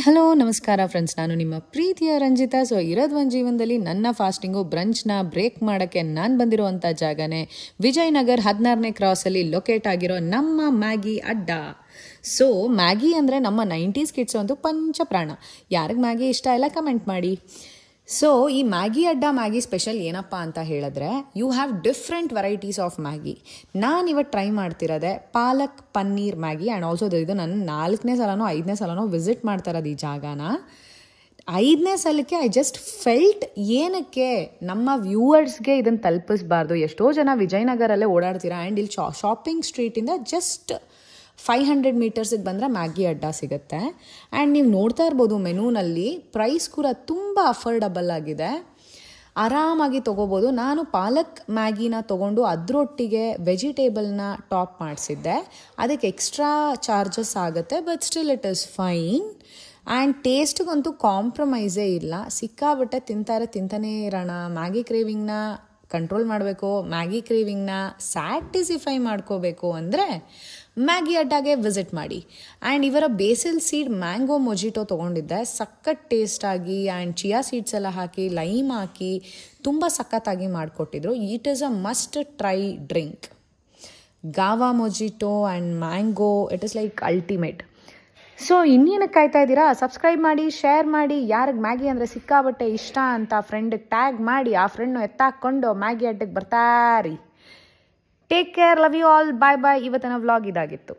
Hello ನಮಸ್ಕಾರ friends, ನಾನು ನಿಮ್ಮ ಪ್ರೀತಿಯ ರಂಜಿತಾ. ಇರೋದು ಒಂದು ಜೀವನದಲ್ಲಿ ನನ್ನ ಫಾಸ್ಟಿಂಗು ಬ್ರಂಚ್ನ ಬ್ರೇಕ್ ಮಾಡೋಕ್ಕೆ ನಾನು ಬಂದಿರುವಂಥ ಜಾಗನೇ ವಿಜಯನಗರ್ 16ನೇ ಕ್ರಾಸಲ್ಲಿ ಲೊಕೇಟ್ ಆಗಿರೋ ನಮ್ಮ ಮ್ಯಾಗಿ ಅಡ್ಡ. ಮ್ಯಾಗಿ ಅಂದರೆ ನಮ್ಮ 90s ಕಿಡ್ಸ್ ಒಂದು ಪಂಚಪ್ರಾಣ. ಯಾರಿಗೆ ಮ್ಯಾಗಿ ಇಷ್ಟ ಇಲ್ಲ ಕಮೆಂಟ್ ಮಾಡಿ. ಈ ಮ್ಯಾಗಿ ಅಡ್ಡ ಮ್ಯಾಗಿ ಸ್ಪೆಷಲ್ ಏನಪ್ಪ ಅಂತ ಹೇಳಿದ್ರೆ, you have different varieties of Maggi. ನಾನಿವತ್ತು ಟ್ರೈ ಮಾಡ್ತಿರೋದೆ palak paneer Maggi. And also ಇದು ನನ್ನ 4ನೇ ಸಲನೋ 5ನೇ ಸಲನೋ ವಿಸಿಟ್ ಮಾಡ್ತಾ ಇರೋದು ಈ ಜಾಗನ. 5ನೇ ಸಲಕ್ಕೆ ಐ ಜಸ್ಟ್ ಫೆಲ್ಟ್ ಏನಕ್ಕೆ ನಮ್ಮ ವ್ಯೂವರ್ಸ್ಗೆ ಇದನ್ನು ತಲುಪಿಸ್ಬಾರ್ದು. ಎಷ್ಟೋ ಜನ ವಿಜಯನಗರಲ್ಲೇ ಓಡಾಡ್ತೀರಾ ಆ್ಯಂಡ್ ಇಲ್ಲಿ ಶಾಪಿಂಗ್ ಸ್ಟ್ರೀಟಿಂದ ಜಸ್ಟ್ 500 ಮೀಟರ್ಸಿಗೆ ಬಂದರೆ ಮ್ಯಾಗಿ ಅಡ್ಡ ಸಿಗುತ್ತೆ. ಆ್ಯಂಡ್ ನೀವು ನೋಡ್ತಾ ಇರ್ಬೋದು ಮೆನೂನಲ್ಲಿ ಪ್ರೈಸ್ ಕೂಡ ತುಂಬ ಅಫೋರ್ಡಬಲ್ ಆಗಿದೆ, ಆರಾಮಾಗಿ ತೊಗೋಬೋದು. ನಾನು ಪಾಲಕ್ ಮ್ಯಾಗಿನ ತೊಗೊಂಡು ಅದರೊಟ್ಟಿಗೆ ವೆಜಿಟೇಬಲ್ನ ಟಾಪ್ ಮಾಡಿಸಿದ್ದೆ. ಅದಕ್ಕೆ ಎಕ್ಸ್ಟ್ರಾ ಚಾರ್ಜಸ್ ಆಗುತ್ತೆ, but still it is fine. And ಟೇಸ್ಟಿಗಂತೂ ಕಾಂಪ್ರಮೈಸೇ ಇಲ್ಲ. ಸಿಕ್ಕಾಬಿಟ್ಟೆ ತಿಂತಾನೇ ಇರೋಣ. ಮ್ಯಾಗಿ ಕ್ರೇವಿಂಗ್ನ ಕಂಟ್ರೋಲ್ ಮಾಡಬೇಕು, ಮ್ಯಾಗಿ ಕ್ರೇವಿಂಗ್ನ ಸ್ಯಾಟಿಸಿಫೈ ಮಾಡ್ಕೋಬೇಕು ಅಂದರೆ ಮ್ಯಾಗಿ ಅಡ್ಡಾಗೆ ವಿಸಿಟ್ ಮಾಡಿ. ಆ್ಯಂಡ್ ಇವರ ಬೇಸಿಲ್ ಸೀಡ್ ಮ್ಯಾಂಗೋ ಮೊಜಿಟೋ ತೊಗೊಂಡಿದ್ದೆ, ಸಖತ್ ಟೇಸ್ಟಾಗಿ. ಆ್ಯಂಡ್ ಚಿಯಾ ಸೀಡ್ಸ್ ಎಲ್ಲ ಹಾಕಿ ಲೈಮ್ ಹಾಕಿ ತುಂಬ ಸಖತ್ತಾಗಿ ಮಾಡಿಕೊಟ್ಟಿದ್ರು. It is a must try drink. Guava mojito and mango, it is like ultimate. ಇನ್ನೇನಕ್ಕೆ ಕಾಯ್ತಾ ಇದ್ದೀರಾ? ಸಬ್ಸ್ಕ್ರೈಬ್ ಮಾಡಿ, ಶೇರ್ ಮಾಡಿ. ಯಾರಿಗೆ ಮ್ಯಾಗಿ ಅಂದರೆ ಸಿಕ್ಕಾಬಟ್ಟೆ ಇಷ್ಟ ಅಂತ ಫ್ರೆಂಡಿಗೆ ಟ್ಯಾಗ್ ಮಾಡಿ, ಆ ಫ್ರೆಂಡ್ನು ಎತ್ತಾಕೊಂಡು ಮ್ಯಾಗಿ ಅಡ್ಡಕ್ಕೆ ಬರ್ತಾರಿ. Take care, love you all, bye bye. ಇವತ್ತಿನ ವ್ಲಾಗ್ ಇದಾಗಿತ್ತು.